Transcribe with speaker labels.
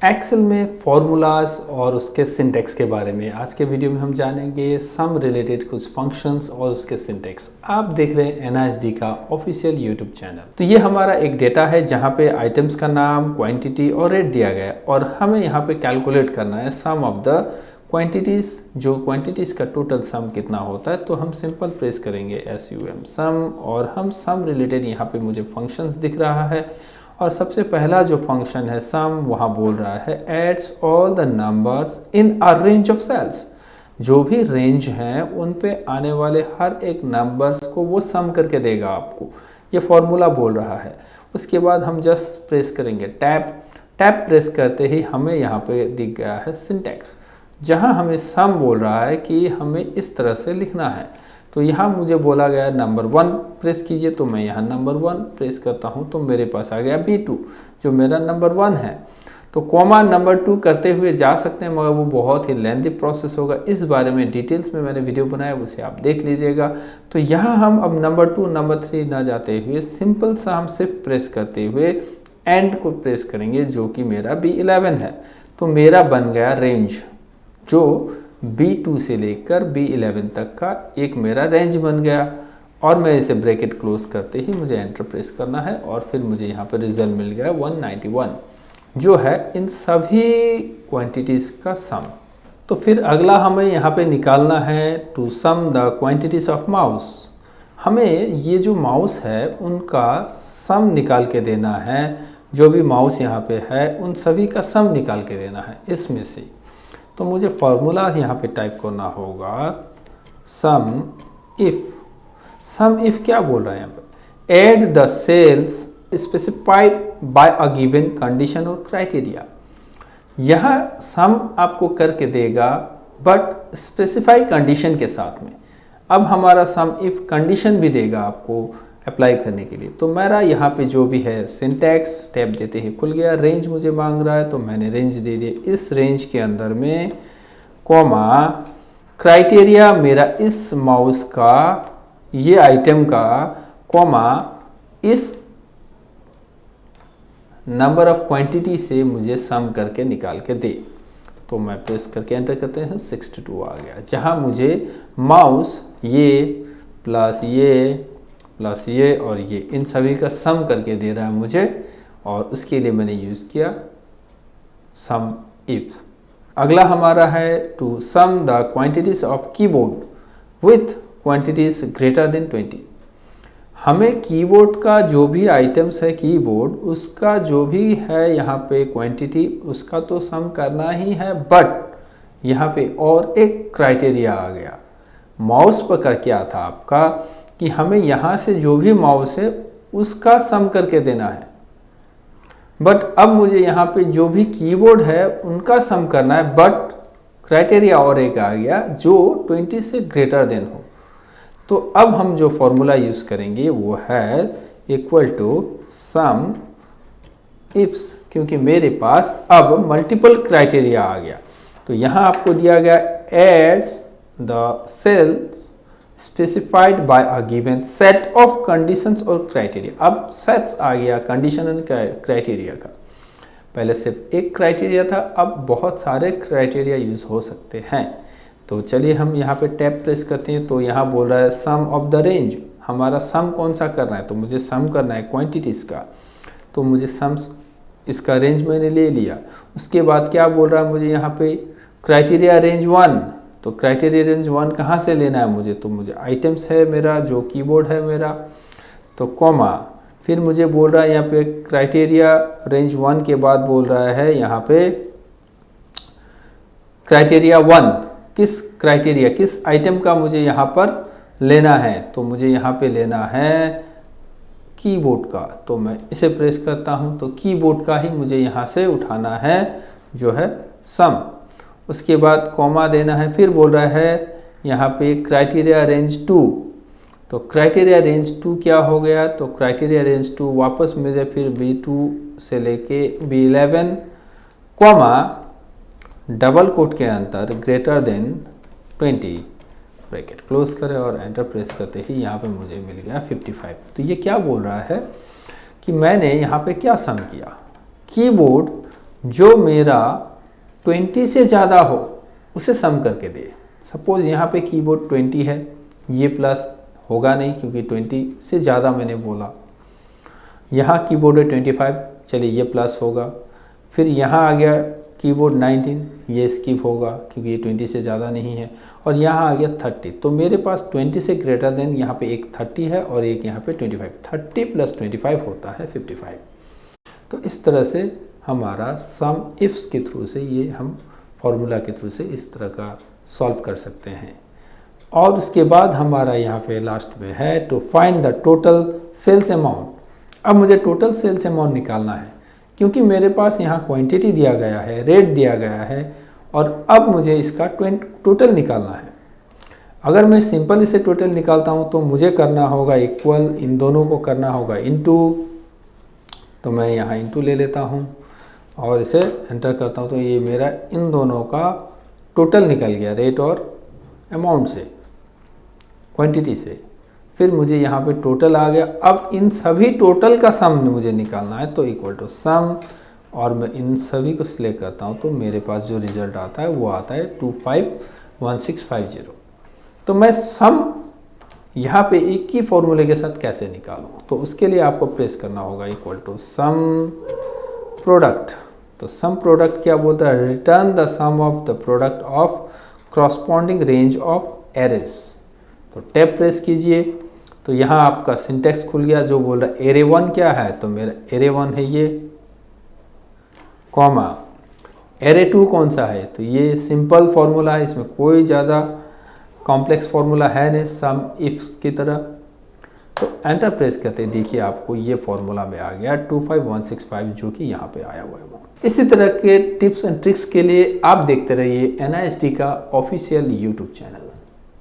Speaker 1: Excel में formulas और उसके सिंटेक्स के बारे में आज के वीडियो में हम जानेंगे सम रिलेटेड कुछ फंक्शंस और उसके सिंटेक्स। आप देख रहे हैं NISD का ऑफिशियल यूट्यूब चैनल। तो ये हमारा एक डेटा है जहाँ पे आइटम्स का नाम, क्वांटिटी और रेट दिया गया है और हमें यहाँ पे कैलकुलेट करना है सम ऑफ द क्वांटिटीज़। जो क्वांटिटीज़ का टोटल सम कितना होता है तो हम सिंपल प्रेस करेंगे SUM सम और हम सम रिलेटेड यहाँ पे मुझे फंक्शंस दिख रहा है और सबसे पहला जो फंक्शन है सम वहाँ बोल रहा है adds all the numbers in a range of cells. जो भी रेंज हैं उन पे आने वाले हर एक नंबर्स को वो सम करके देगा आपको, ये फॉर्मूला बोल रहा है। उसके बाद हम जस्ट प्रेस करेंगे टैब। टैब प्रेस करते ही हमें यहाँ पे दिख गया है सिंटेक्स, जहाँ हमें सम बोल रहा है कि हमें इस तरह से लिखना है। तो यहाँ मुझे बोला गया नंबर 1 प्रेस कीजिए, तो मैं यहाँ नंबर 1 प्रेस करता हूँ तो मेरे पास आ गया B2 जो मेरा नंबर 1 है। तो कॉमा नंबर 2 करते हुए जा सकते हैं मगर वो बहुत ही लेंथी प्रोसेस होगा। इस बारे में डिटेल्स में मैंने वीडियो बनाया, उसे आप देख लीजिएगा। तो यहाँ हम अब नंबर 2 नंबर 3 ना जाते हुए सिंपल सा हम सिर्फ प्रेस करते हुए एंड को प्रेस करेंगे जो कि मेरा B11 है। तो मेरा बन गया रेंज, जो B2 से लेकर B11 तक का एक मेरा रेंज बन गया। और मैं इसे ब्रैकेट क्लोज करते ही मुझे एंटर प्रेस करना है और फिर मुझे यहाँ पर रिजल्ट मिल गया 191 जो है इन सभी क्वांटिटीज़ का सम। तो फिर अगला हमें यहाँ पे निकालना है to sum the quantities of mouse. हमें ये जो माउस है उनका सम निकाल के देना है। जो भी माउस यहाँ पे है उन सभी का सम निकाल के देना है इसमें से। तो मुझे फार्मूला यहाँ पे टाइप करना होगा सम इफ। सम इफ क्या बोल रहा है यहाँ पे, add the cells specified by a given condition और क्राइटेरिया। यहाँ सम आपको करके देगा बट स्पेसिफाई कंडीशन के साथ में। अब हमारा सम इफ कंडीशन भी देगा आपको अप्लाई करने के लिए। तो मेरा यहाँ पे जो भी है सिंटैक्स टैब देते ही खुल गया। रेंज मुझे मांग रहा है तो मैंने रेंज दे दिया। इस रेंज के अंदर में कॉमा क्राइटेरिया मेरा इस माउस का, ये आइटम का, कॉमा इस नंबर ऑफ क्वांटिटी से मुझे सम करके निकाल के दे। तो मैं प्रेस करके एंटर करते हैं 62 आ गया, जहाँ मुझे माउस ये प्लस ये और ये इन सभी का सम करके दे रहा है मुझे। और उसके लिए मैंने यूज़ किया सम इफ। अगला हमारा है to sum the quantities of keyboard with quantities greater than 20। हमें कीबोर्ड का जो भी आइटम्स है कीबोर्ड उसका जो भी है यहाँ पे क्वांटिटी उसका तो सम करना ही है। बट यहाँ पे और एक क्राइटेरिया आ गया। माउस पर क्या था आपका कि हमें यहाँ से जो भी माउस है उसका सम करके देना है। बट अब मुझे यहाँ पे जो भी कीबोर्ड है उनका सम करना है। बट क्राइटेरिया और एक आ गया जो 20 से ग्रेटर देन हो। तो अब हम जो फॉर्मूला यूज़ करेंगे वो है इक्वल टू सम इफ्स, क्योंकि मेरे पास अब मल्टीपल क्राइटेरिया आ गया। तो यहाँ आपको दिया गया adds the cells specified by a given set of conditions और क्राइटेरिया। अब सेट्स आ गया कंडीशन एंड क्राइटेरिया का। पहले सिर्फ एक क्राइटेरिया था, अब बहुत सारे क्राइटेरिया यूज़ हो सकते हैं। तो चलिए हम यहाँ पे टैब प्रेस करते हैं। तो यहाँ बोल रहा है सम ऑफ द रेंज। हमारा सम कौन सा करना है, तो मुझे सम करना है क्वांटिटीज़ का। तो मुझे सम इसका रेंज मैंने ले लिया। उसके बाद क्या बोल रहा है मुझे यहाँ पे क्राइटेरिया रेंज 1। तो क्राइटेरिया रेंज 1 कहाँ से लेना है मुझे, तो मुझे आइटम्स है मेरा जो कीबोर्ड है मेरा, तो कॉमा फिर मुझे बोल रहा है यहाँ पे क्राइटेरिया रेंज 1 के बाद बोल रहा है यहाँ पे क्राइटेरिया 1। किस क्राइटेरिया किस आइटम का मुझे यहाँ पर लेना है, तो मुझे यहाँ पे लेना है कीबोर्ड का। तो मैं इसे प्रेस करता हूँ तो कीबोर्ड का ही मुझे यहाँ से उठाना है जो है सम। उसके बाद कॉमा देना है। फिर बोल रहा है यहाँ पे क्राइटेरिया रेंज 2। तो क्राइटेरिया रेंज 2 क्या हो गया, तो क्राइटेरिया रेंज 2 वापस मुझे फिर B2 से लेके B11 कॉमा डबल कोट के अंदर ग्रेटर देन 20 ब्रैकेट क्लोज करें और एंटर प्रेस करते ही यहाँ पे मुझे मिल गया 55। तो ये क्या बोल रहा है कि मैंने यहाँ पे क्या सम किया, कीबोर्ड जो मेरा 20 से ज़्यादा हो उसे सम करके दे। सपोज़ यहाँ पे कीबोर्ड 20 है, ये प्लस होगा नहीं क्योंकि 20 से ज़्यादा मैंने बोला। यहाँ कीबोर्ड है 25, चलिए ये प्लस होगा। फिर यहाँ आ गया कीबोर्ड 19, ये स्किप होगा क्योंकि ये 20 से ज़्यादा नहीं है। और यहाँ आ गया 30, तो मेरे पास 20 से ग्रेटर देन यहाँ पे एक 30 है और एक यहाँ पे 25। 30 + 25 होता है 55। तो इस तरह से हमारा सम इफ्स के थ्रू से ये हम फॉर्मूला के थ्रू से इस तरह का सॉल्व कर सकते हैं। और उसके बाद हमारा यहाँ पे लास्ट में है to find the total sales amount. अब मुझे टोटल सेल्स अमाउंट निकालना है क्योंकि मेरे पास यहाँ क्वांटिटी दिया गया है, रेट दिया गया है और अब मुझे इसका टोटल निकालना है। अगर मैं सिंपल इसे टोटल निकालता हूँ तो मुझे करना होगा इक्वल, इन दोनों को करना होगा इनटू। तो मैं यहाँ इनटू ले लेता हूँ और इसे एंटर करता हूँ, तो ये मेरा इन दोनों का टोटल निकल गया, रेट और अमाउंट से, क्वांटिटी से। फिर मुझे यहाँ पे टोटल आ गया। अब इन सभी टोटल का सम मुझे निकालना है, तो इक्वल टू सम, और मैं इन सभी को सिलेक्ट करता हूँ तो मेरे पास जो रिजल्ट आता है वो आता है 251650। तो मैं सम यहाँ पे एक ही फॉर्मूले के साथ कैसे निकालूँ, तो उसके लिए आपको प्रेस करना होगा इक्वल टू सम प्रोडक्ट। तो सम प्रोडक्ट क्या बोलता है, return the sum of the product of corresponding range of arrays. तो टैब प्रेस कीजिए तो यहाँ आपका सिंटेक्स खुल गया जो बोल रहा है एरे 1 क्या है, तो मेरा एरे 1 है ये, कॉमा एरे 2 कौन सा है, तो ये सिंपल फॉर्मूला है, इसमें कोई ज़्यादा कॉम्प्लेक्स फॉर्मूला है नहीं, सम इफ्स की तरह। तो एंटर प्रेस करते देखिए आपको ये फॉर्मूला में आ गया 25165 जो कि यहाँ पे आया हुआ है। इसी तरह के टिप्स एंड ट्रिक्स के लिए आप देखते रहिए NIST का ऑफिशियल यूट्यूब चैनल।